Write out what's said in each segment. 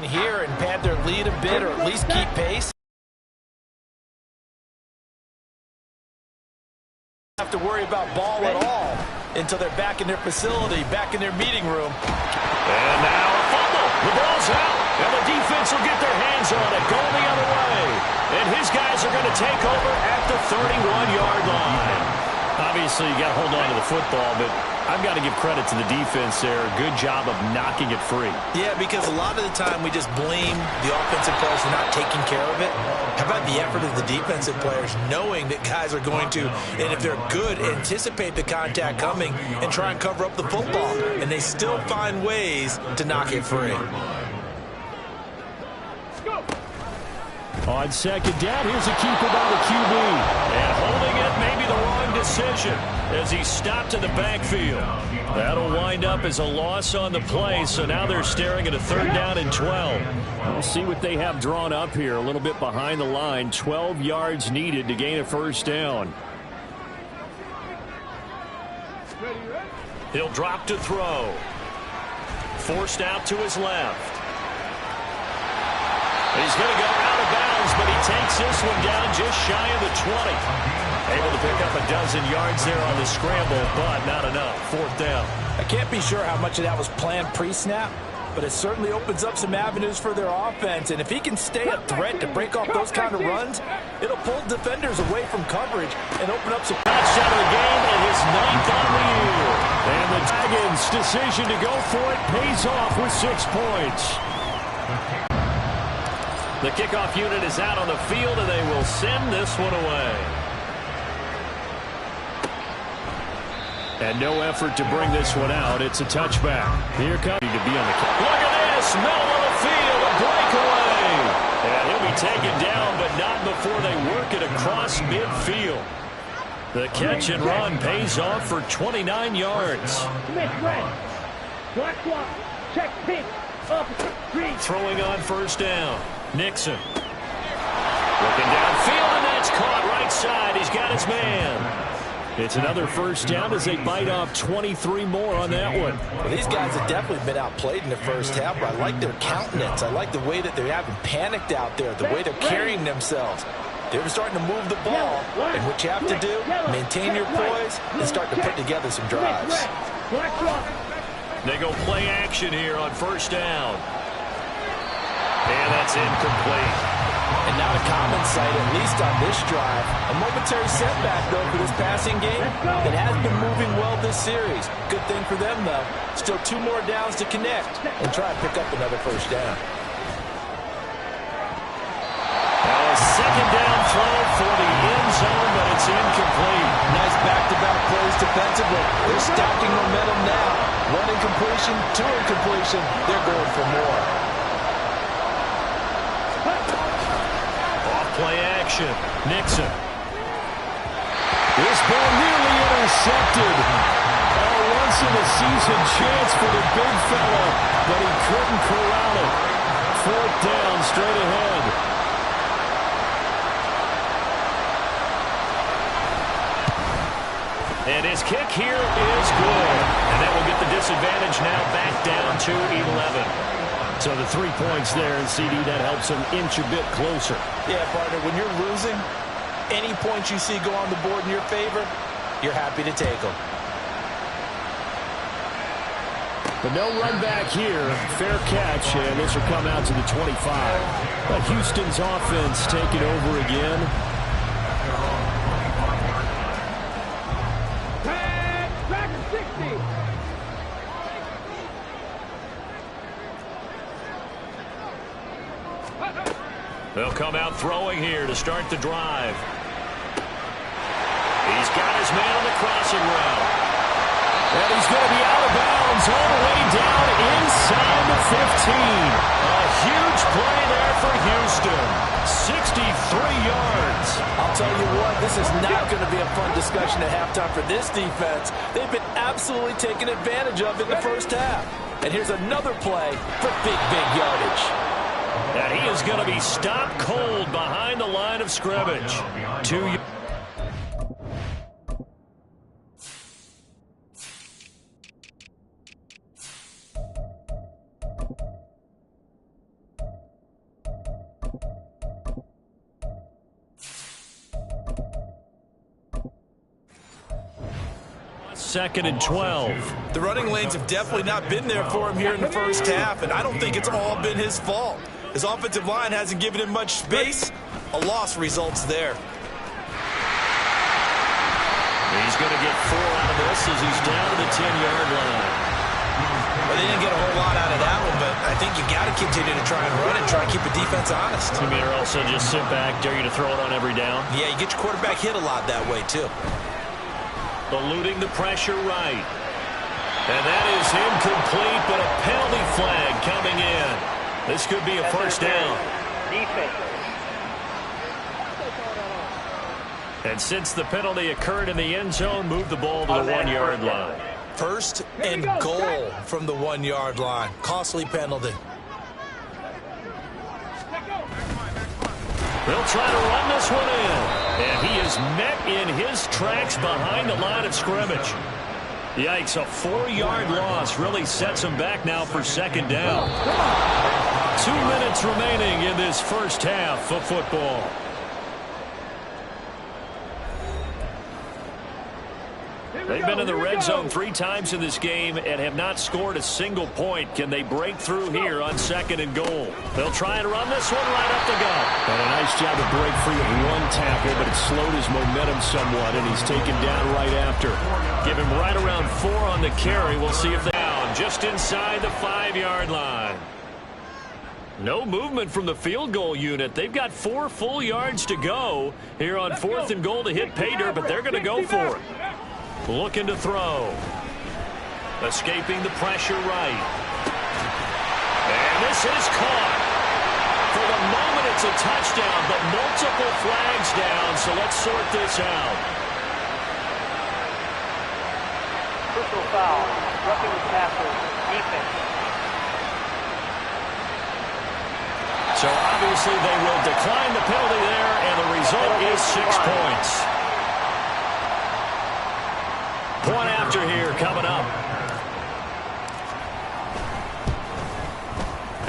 here and pad their lead a bit or at least keep pace. Have to worry about ball at all until they're back in their facility, back in their meeting room. And now a fumble. The ball's out. And the defense will get their hands on it, going the other way. And his guys are going to take over at the 31-yard line. Obviously, you got to hold on to the football, but I've got to give credit to the defense there. Good job of knocking it free. Yeah, because a lot of the time we just blame the offensive players for not taking care of it. How about the effort of the defensive players knowing that guys are going to, and if they're good, anticipate the contact coming and try and cover up the football. And they still find ways to knock it free. On second down, here's a keeper by the QB. And holding it, maybe the wrong decision as he stopped in the backfield. That'll wind up as a loss on the play, so now they're staring at a 3rd down and 12. We'll see what they have drawn up here. A little bit behind the line. 12 yards needed to gain a 1st down. He'll drop to throw. Forced out to his left. He's going to go out of bounds, but he takes this one down just shy of the 20. Able to pick up a dozen yards there on the scramble, but not enough. 4th down. I can't be sure how much of that was planned pre-snap, but it certainly opens up some avenues for their offense. And if he can stay a threat to break off those kind of runs, it'll pull defenders away from coverage and open up some touchdown of the game and his 9th on the year. And the Dragons' decision to go for it pays off with 6 points. The kickoff unit is out on the field, and they will send this one away. And no effort to bring this one out. It's a touchback. Here comes to be on the kick. Look at this. Middle of the field. A breakaway. And he'll be taken down, but not before they work it across midfield. The catch and run pays off for 29 yards. Throwing on 1st down. Nixon. Looking downfield, and that's caught right side. He's got his man. It's another 1st down as they bite off 23 more on that one. Well, these guys have definitely been outplayed in the 1st half, but I like their countenance. I like the way that they haven't panicked out there, the way they're carrying themselves. They're starting to move the ball, and what you have to do, maintain your poise and start to put together some drives. They go play action here on 1st down. And that's incomplete. And not a common sight, at least on this drive. A momentary setback, though, for this passing game that has been moving well this series. Good thing for them, though. Still 2 more downs to connect and try to pick up another 1st down. Now a 2nd down throw for the end zone, but it's incomplete. Nice back-to-back plays defensively. They're stacking momentum now. 1 incompletion, 2 incompletion. They're going for more. Play action. Nixon. This ball nearly intercepted. A once-in-a-season chance for the big fella, but he couldn't corral it. 4th down, straight ahead. And his kick here is good. And that will get the disadvantage now back down to 11. So the 3 points there, and CD, that helps them inch a bit closer. Yeah, partner, when you're losing, any points you see go on the board in your favor, you're happy to take them. But no run back here. Fair catch, and this will come out to the 25. But Houston's offense taking over again. They'll come out throwing here to start the drive. He's got his man on the crossing route. And he's going to be out of bounds all the way down inside the 15. A huge play there for Houston. 63 yards. I'll tell you what, this is not going to be a fun discussion at halftime for this defense. They've been absolutely taken advantage of in the 1st half. And here's another play for big yardage. And he is going to be stopped cold behind the line of scrimmage. 2 2nd and 12. The running lanes have definitely not been there for him here in the first half, and I don't think it's all been his fault. His offensive line hasn't given him much space. A loss results there. He's going to get 4 out of this as he's down to the 10-yard line. Well, they didn't get a whole lot out of that one, but I think you got to continue to try and run and try and keep the defense honest. You mean or also just sit back, dare you to throw it on every down? Yeah, you get your quarterback hit a lot that way, too. Eluding the pressure right. And that is incomplete, but a penalty flag coming in. This could be a first down. And since the penalty occurred in the end zone, move the ball to the 1-yard line. First and goal from the 1-yard line. Costly penalty. They'll try to run this one in. And he is met in his tracks behind the line of scrimmage. Yikes, a 4-yard loss really sets him back now for second down. 2 minutes remaining in this first half of football. They've been in the red zone 3 times in this game and have not scored a single point. Can they break through here on 2nd and goal? They'll try and run this one right up the gut. And a nice job to break free of 1 tackle, but it slowed his momentum somewhat, and he's taken down right after. Give him right around 4 on the carry. We'll see if they're down just inside the 5-yard line. No movement from the field goal unit. They've got 4 full yards to go here on 4th and goal to hit pay dirt, but they're going to go for it. Looking to throw. Escaping the pressure right. And this is caught. For the moment, it's a touchdown, but multiple flags down, so let's sort this out. Personal foul. Roughing the passer. Defense. So obviously they will decline the penalty there, and the result is 6 points. Point after here coming up.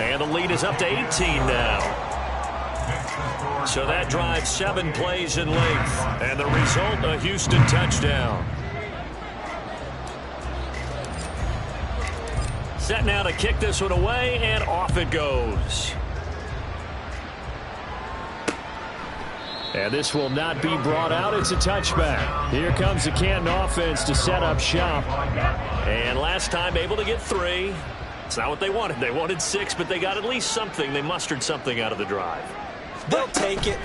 And the lead is up to 18 now. So that drives 7 plays in length. And the result, a Houston touchdown. Set now to kick this one away, and off it goes. And this will not be brought out. It's a touchback. Here comes the Canton offense to set up shop. And last time able to get 3. It's not what they wanted. They wanted 6, but they got at least something. They mustered something out of the drive. They'll take it.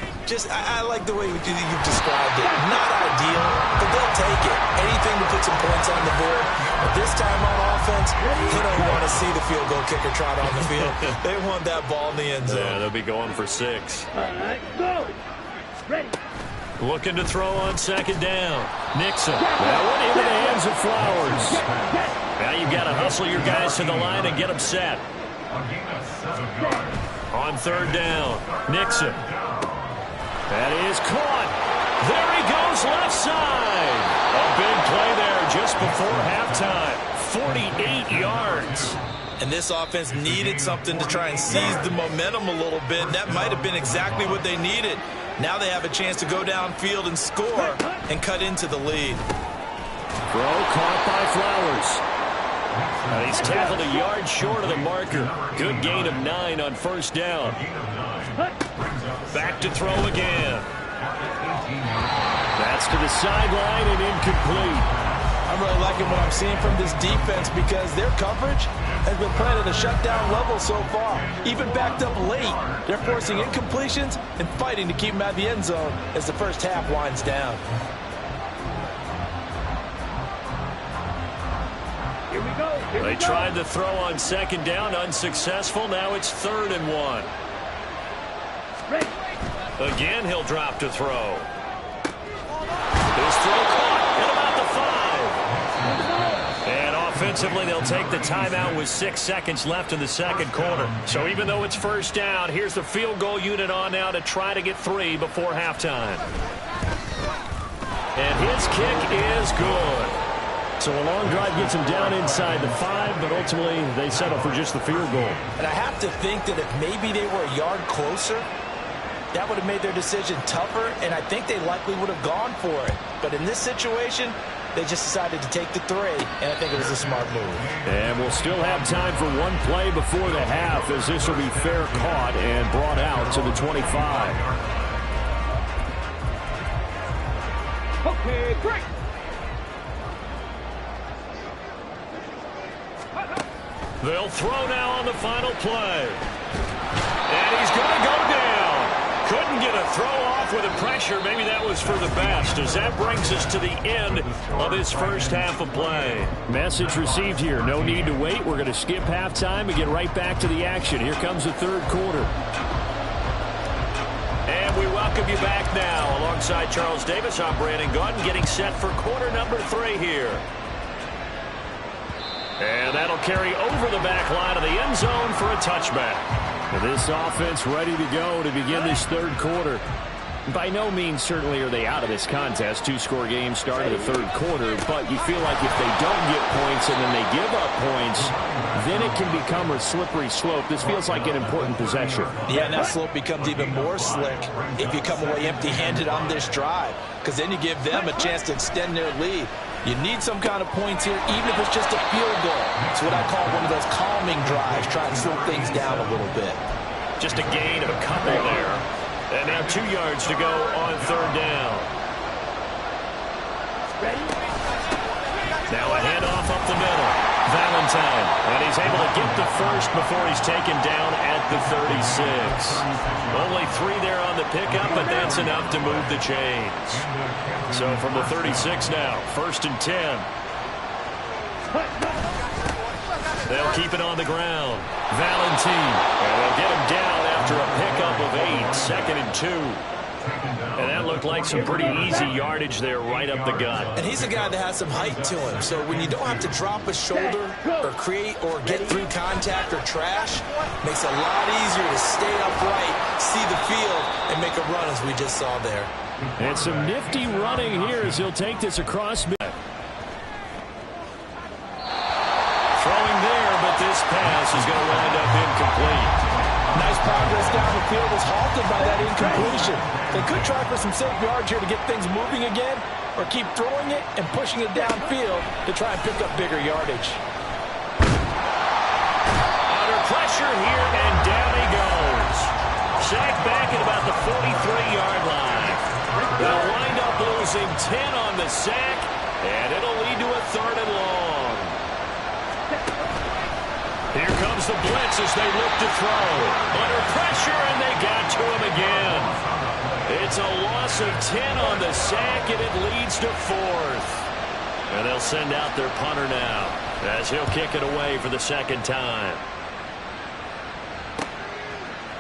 I like the way you've described it. Not ideal, but they'll take it. Anything to put some points on the board. But this time on offense, they don't want to see the field goal kicker trot on the field. They want that ball in the end zone. Yeah, they'll be going for 6. All right, go. Ready. Looking to throw on 2nd down. Nixon. That one into the hands of Flowers. Now you've got to hustle your guys to the line and get them set. On 3rd down, Nixon. That is caught. There he goes left side. A big play there just before halftime. 48 yards. And this offense needed something to try and seize the momentum a little bit. That might have been exactly what they needed. Now they have a chance to go downfield and score and cut into the lead. Throw caught by Flowers. And he's tackled a yard short of the marker. Good gain of 9 on 1st down. Back to throw again. That's to the sideline and incomplete. I'm really liking what I'm seeing from this defense because their coverage has been playing at a shutdown level so far. Even backed up late, they're forcing incompletions and fighting to keep them out of the end zone as the first half winds down. Here we go. They tried to throw on 2nd down, unsuccessful. Now it's 3rd and 1. Ready. Again, he'll drop to throw. His throw caught at about the 5. And offensively, they'll take the timeout with 6 seconds left in the 2nd quarter. So even though it's 1st down, here's the field goal unit on now to try to get 3 before halftime. And his kick is good. So a long drive gets him down inside the 5, but ultimately they settle for just the field goal. And I have to think that if maybe they were a yard closer, that would have made their decision tougher, and I think they likely would have gone for it. But in this situation, They just decided to take the 3, and I think it was a smart move. And we'll still have time for one play before the half, as this will be fair caught and brought out to the 25. Okay, great. They'll throw now on the final play. And he's going to go down. Couldn't get a throw off with the pressure. Maybe that was for the best, as that brings us to the end of this first half of play. Message received here. No need to wait. We're going to skip halftime and get right back to the action. Here comes the third quarter. And we welcome you back now. Alongside Charles Davis, I'm Brandon Gaudin, getting set for quarter number 3 here. And that'll carry over the back line of the end zone for a touchback. This offense ready to go to begin this third quarter. By no means certainly are they out of this contest. 2-score game start of the third quarter, but you feel like if they don't get points and then they give up points, then it can become a slippery slope. This feels like an important possession. Yeah, and that slope becomes even more slick if you come away empty-handed on this drive, because then you give them a chance to extend their lead. You need some kind of points here, even if it's just a field goal. It's what I call one of those calming drives, try and slow things down a little bit. Just a gain of a couple there. And now 2 yards to go on third down. Now a handoff up the middle. Valentine. And he's able to get the first before he's taken down at the 36. Only 3 there on the pickup, but that's enough to move the chains. So from the 36 now, 1st and 10. They'll keep it on the ground. Valentine. And they'll get him down after a pickup of 8. 2nd and 2. And that looked like some pretty easy yardage there right up the gut. And he's a guy that has some height to him. So when you don't have to drop a shoulder or create or get through contact or trash, makes it a lot easier to stay upright, see the field, and make a run as we just saw there. And some nifty running here as he'll take this across mid. Throwing there, but this pass is going to wind up incomplete. Nice progress down the field was halted by that incompletion. They could try for some safe yards here to get things moving again, or keep throwing it and pushing it downfield to try and pick up bigger yardage. Under pressure here, and down he goes. Sacked back at about the 43-yard line. They'll wind up losing 10 on the sack, and it'll lead to a 3rd and long. Here comes the blitz as they look to throw. Under pressure, and they got to him again. It's a loss of 10 on the sack, and it leads to 4th. And they'll send out their punter now as he'll kick it away for the 2nd time.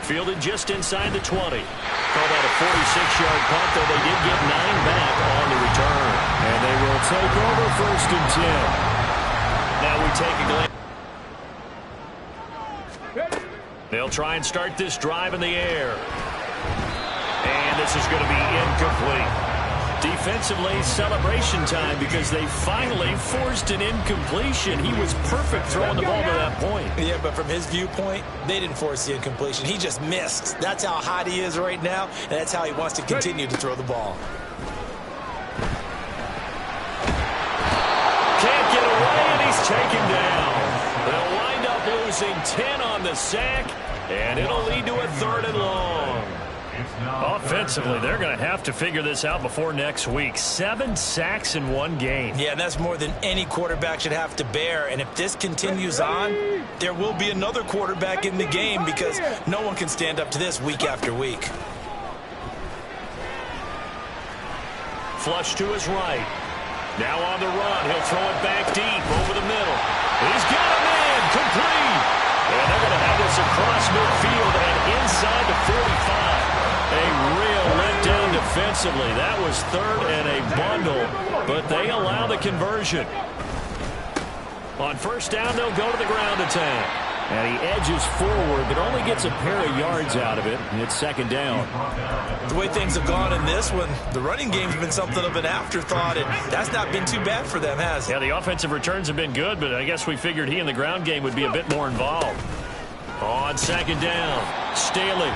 Fielded just inside the 20. Call that a 46-yard punt, though they did get 9 back on the return. And they will take over 1st and 10. Now we take a glance. They'll try and start this drive in the air. And this is going to be incomplete. Defensively, celebration time because they finally forced an incompletion. He was perfect throwing the ball to that point. Yeah, but from his viewpoint, they didn't force the incompletion. He just missed. That's how hot he is right now, and that's how he wants to continue to throw the ball. Can't get away, and he's taken down. They'll wind up losing 10 on the sack, and it'll lead to a 3rd and long. Offensively, they're going to have to figure this out before next week. 7 sacks in one game. Yeah, and that's more than any quarterback should have to bear. And if this continues on, there will be another quarterback in the game because no one can stand up to this week after week. Flush to his right. Now on the run. He'll throw it back deep over the middle. He's got him in. Complete. And they're going to have this across midfield and inside the 45. A real letdown defensively. That was 3rd and a bundle, but they allow the conversion. On 1st down, they'll go to the ground attack. And he edges forward, but only gets a pair of yards out of it. And it's 2nd down. The way things have gone in this one, the running game's been something of an afterthought, and that's not been too bad for them, has it? Yeah, the offensive returns have been good, but I guess we figured he in the ground game would be a bit more involved. On second down, Staley.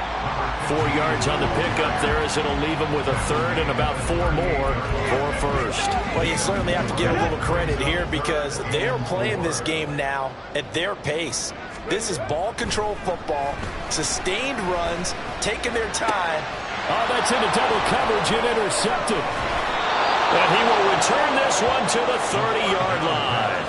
4 yards on the pickup there as it'll leave him with a third and about 4 more for first. Well, you certainly have to give a little credit here because they are playing this game now at their pace. This is ball control football, sustained runs, taking their time. Oh, that's into double coverage and intercepted. And he will return this one to the 30-yard line.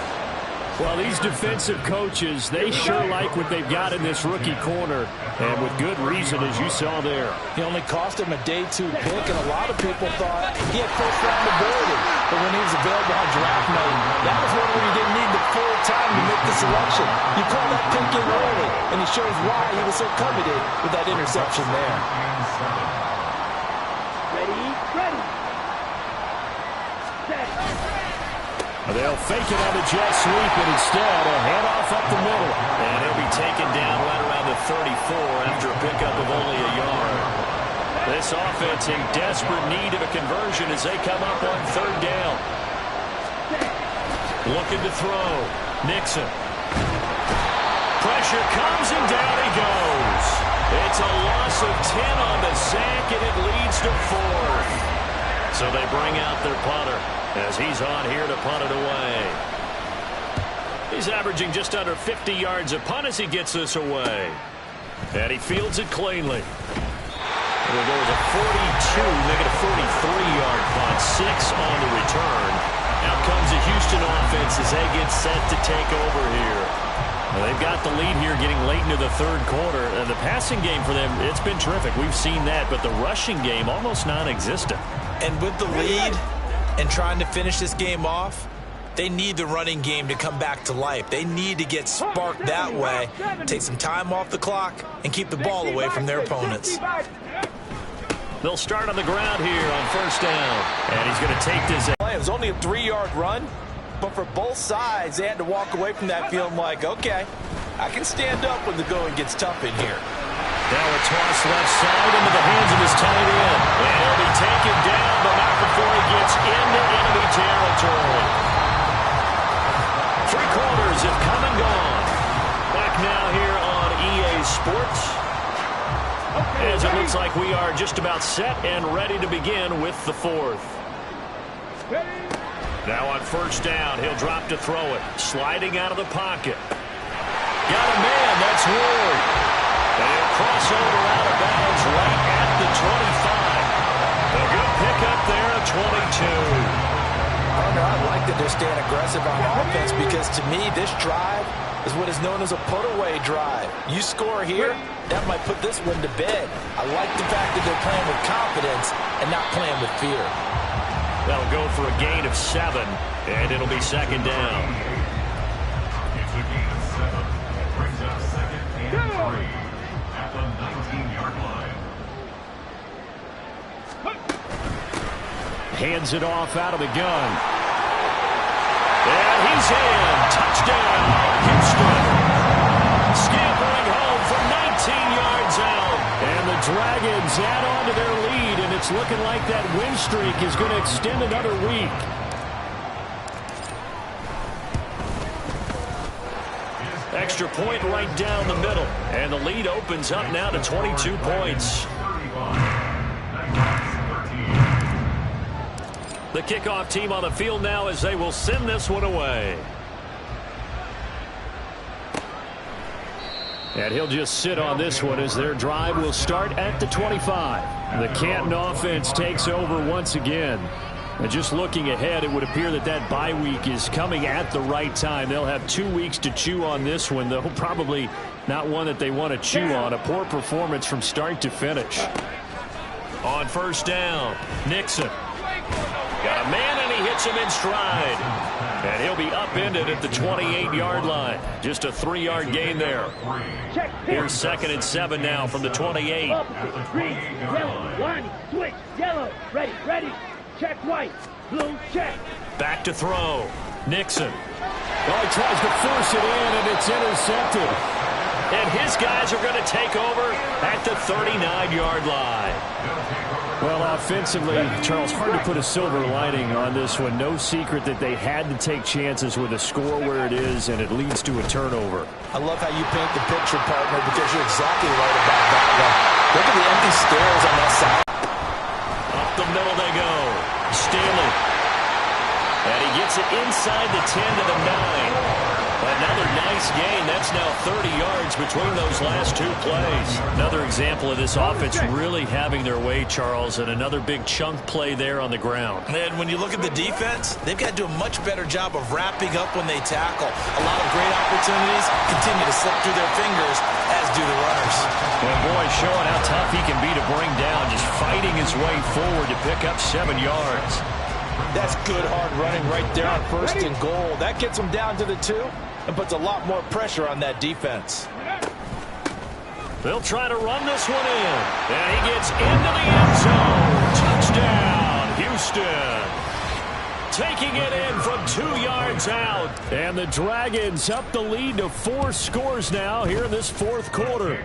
Well, these defensive coaches, they sure like what they've got in this rookie corner, and with good reason, as you saw there. He only cost him a day 2 pick, and a lot of people thought he had first-round ability. But when he was available on draft night, that was one where you didn't need the full time to make the selection. You call that pick in early, and it shows why he was so coveted with that interception there. Ready. Set. They'll fake it on the jet sweep, and instead a handoff up the middle. And he'll be taken down right around the 34 after a pickup of only a yard. This offense in desperate need of a conversion as they come up on third down. Looking to throw. Nixon. Pressure comes and down he goes. It's a loss of 10 on the sack, and it leads to 4th. So they bring out their punter as he's on here to punt it away. He's averaging just under 50 yards a punt as he gets this away. And he fields it cleanly. There goes a 42, make it a 43-yard punt. 6 on the return. Out comes the Houston offense as they get set to take over here. Well, they've got the lead here getting late into the third quarter. And the passing game for them, it's been terrific. We've seen that. But the rushing game, almost non-existent. And with the lead and trying to finish this game off, they need the running game to come back to life. They need to get sparked that way, take some time off the clock, and keep the ball away from their opponents. They'll start on the ground here on first down. And he's going to take this. It was only a 3-yard run, but for both sides, they had to walk away from that feeling like, okay, I can stand up when the going gets tough in here. Now a toss left side into the hands of his tight end. And he'll be taken down, but not before he gets into enemy territory. 3 quarters have come and gone. Back now here on EA Sports. As it looks like we are just about set and ready to begin with the 4th. Now on first down, he'll drop to throw it. Sliding out of the pocket. Got a man, that's Ward. And he'll cross over out of bounds right at the 25. A good pickup there at 22. I like that they're staying aggressive on offense because to me this drive is what is known as a put-away drive. You score here, that might put this one to bed. I like the fact that they're playing with confidence and not playing with fear. That'll go for a gain of 7, and it'll be second down. It's a gain of 7. Brings up second and 3 at the 19-yard line. Hands it off out of the gun. And he's in. Touchdown, Houston. Scampering home from 19 yards out. And the Dragons add on to their lead, and it's looking like that win streak is going to extend another week. Extra point right down the middle. And the lead opens up now to 22 points. The kickoff team on the field now as they will send this one away. And he'll just sit on this one as their drive will start at the 25. The Canton offense takes over once again. And just looking ahead, it would appear that that bye week is coming at the right time. They'll have 2 weeks to chew on this one, though probably not one that they want to chew on. A poor performance from start to finish. On first down, Nixon. Got a man, and he hits him in stride. And he'll be upended at the 28-yard line. Just a 3-yard gain there. Here's second and 7 now from the 28. Up, green, yellow, line, switch, yellow, ready, check white, blue, check. Back to throw. Nixon. Oh, he tries to force it in, and it's intercepted. And his guys are going to take over at the 39-yard line. Well, offensively, Charles, hard to put a silver lining on this one. No secret that they had to take chances with a score where it is, and it leads to a turnover. I love how you paint the picture, partner, because you're exactly right about that one. Look at the empty stairs on that side. Up the middle they go. Stanley. And he gets it inside the 10 to the 9. Another nice gain. That's now 30 yards between those last two plays. Another example of this offense really having their way, Charles, and another big chunk play there on the ground. And when you look at the defense, they've got to do a much better job of wrapping up when they tackle. A lot of great opportunities continue to slip through their fingers, as do the runners. Well, boy, showing how tough he can be to bring down, just fighting his way forward to pick up 7 yards. That's good hard running right there on 1st and goal. That gets them down to the 2 and puts a lot more pressure on that defense. They'll try to run this one in. And he gets into the end zone. Touchdown, Houston. Taking it in from 2 yards out. And the Dragons up the lead to 4 scores now here in this 4th quarter.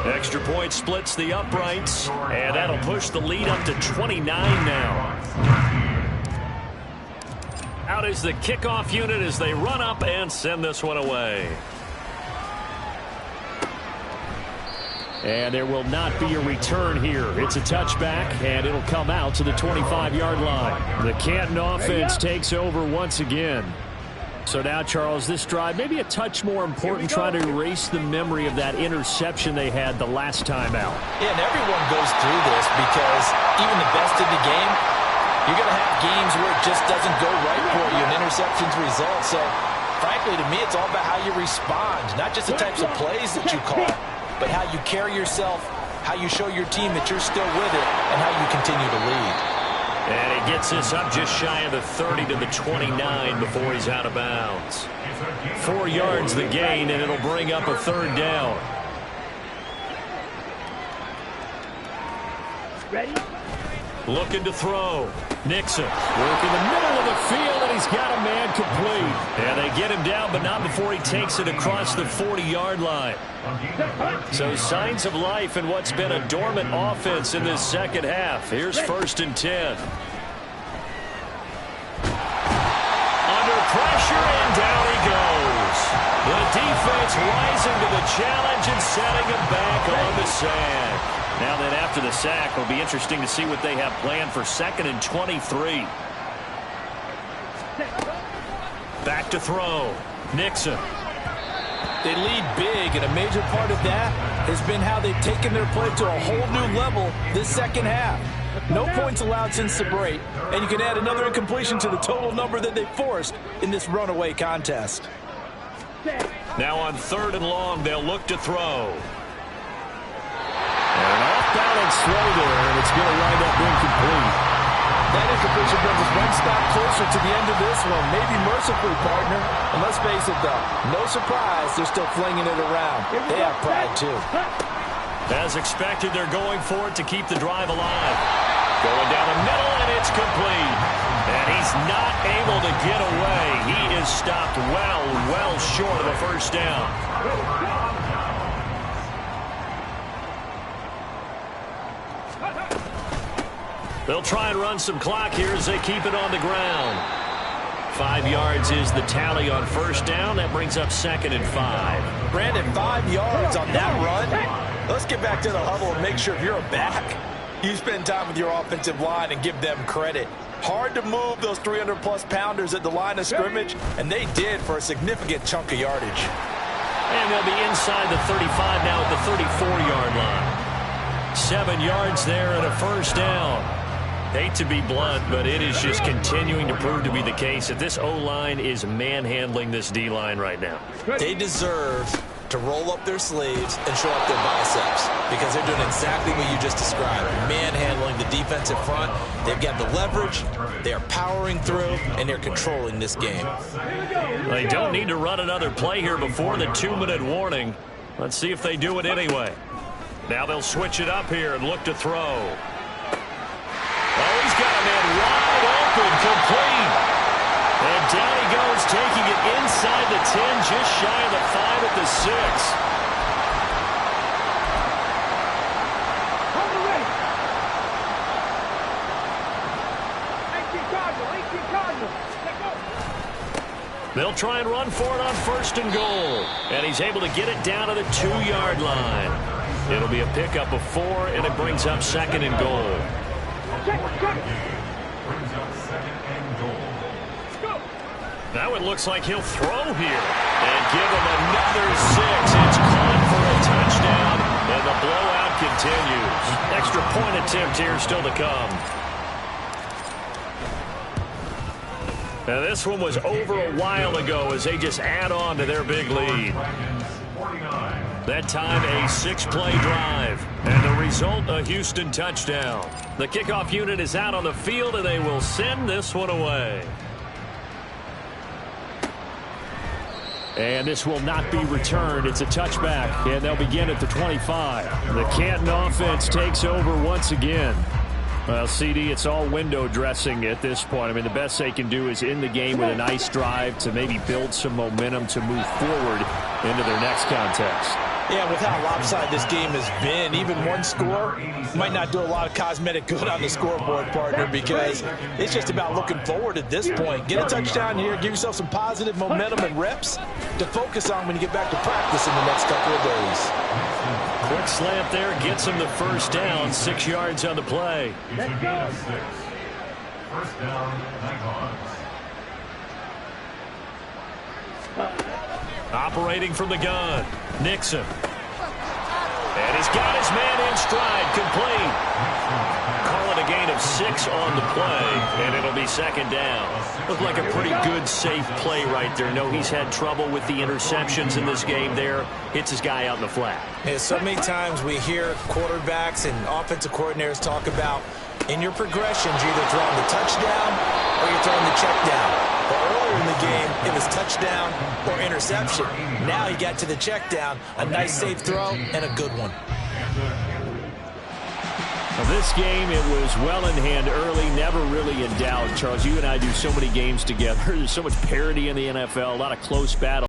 Extra point splits the uprights. And that'll push the lead up to 29 now. Out is the kickoff unit as they run up and send this one away. And there will not be a return here. It's a touchback, and it'll come out to the 25-yard line. The Canton offense takes over once again. So now, Charles, this drive may be a touch more important, trying to erase the memory of that interception they had the last time out. Yeah, and everyone goes through this because even the best in the game, you're going to have games where it just doesn't go right for you, and interceptions result. So, frankly, to me, it's all about how you respond, not just the types of plays that you call, but how you carry yourself, how you show your team that you're still with it, and how you continue to lead. And he gets this up just shy of the 30 to the 29 before he's out of bounds. 4 yards the gain, and it'll bring up a 3rd down. Ready? Looking to throw. Nixon working the middle of the field, and he's got a man complete. And they get him down, but not before he takes it across the 40-yard line. So signs of life in what's been a dormant offense in this second half. Here's 1st and 10. Under pressure, and down he goes. The defense rising to the challenge and setting him back on the sand. Now that after the sack, it'll be interesting to see what they have planned for 2nd and 23. Back to throw. Nixon. They lead big, and a major part of that has been how they've taken their play to a whole new level this second half. No points allowed since the break, and you can add another incompletion to the total number that they forced in this runaway contest. Now on 3rd and long, they'll look to throw. And an off-balance throw there, and it's going to wind up incomplete. That incompletion brings us one stop closer to the end of this one. Maybe mercifully, partner. And let's face it, though, no surprise, they're still flinging it around. They have pride, too. As expected, they're going for it to keep the drive alive. Going down the middle, and it's complete. And he's not able to get away. He is stopped well short of a 1st down. They'll try and run some clock here as they keep it on the ground. 5 yards is the tally on 1st down. That brings up 2nd and 5. Brandon, 5 yards on that run. Let's get back to the huddle and make sure if you're a back, you spend time with your offensive line and give them credit. Hard to move those 300-plus pounders at the line of scrimmage, and they did for a significant chunk of yardage. And they'll be inside the 35 now at the 34-yard line. 7 yards there and a 1st down. Hate to be blunt, but it is just continuing to prove to be the case that this O-line is manhandling this D-line right now. They deserve to roll up their sleeves and show up their biceps because they're doing exactly what you just described. Manhandling the defensive front. They've got the leverage. They're powering through, and they're controlling this game. They don't need to run another play here before the 2-minute warning. Let's see if they do it anyway. Now they'll switch it up here and look to throw. Oh, he's got a man wide open, complete. And down he goes, taking it inside the 10, just shy of the 5 at the 6. They'll try and run for it on 1st and goal. And he's able to get it down to the 2-yard line. It'll be a pickup of 4, and it brings up 2nd and goal. Brings up 2nd and goal. Now it looks like he'll throw here and give him another 6. It's caught for a touchdown, and the blowout continues. Extra point attempt here still to come. Now this one was over a while ago as they just add on to their big lead. That time a 6-play drive, and the result a Houston touchdown. The kickoff unit is out on the field, and they will send this one away. And this will not be returned. It's a touchback, and they'll begin at the 25. The Canton offense takes over once again. Well, CD, it's all window dressing at this point. I mean, the best they can do is in the game with a nice drive to maybe build some momentum to move forward into their next contest. Yeah, with how lopsided this game has been, even one score might not do a lot of cosmetic good on the scoreboard, partner, because it's just about looking forward at this point. Get a touchdown here, give yourself some positive momentum and reps to focus on when you get back to practice in the next couple of days. Quick slant there gets him the 1st down, 6 yards on the play. Let's go. 1st down, Nighthawks. Operating from the gun, Nixon. And he's got his man in stride, complete. Call it a gain of 6 on the play, and it'll be 2nd down. Looked like a pretty good, safe play right there. No, he's had trouble with the interceptions in this game there. Hits his guy out in the flat. Yeah, so many times we hear quarterbacks and offensive coordinators talk about in your progressions, you're either throwing the touchdown or you're throwing the check down. But earlier in the game, it was touchdown or interception. Now he got to the check down, a nice safe throw, and a good one. Now this game, it was well in hand early, never really in doubt. Charles, you and I do so many games together. There's so much parity in the NFL, a lot of close battles.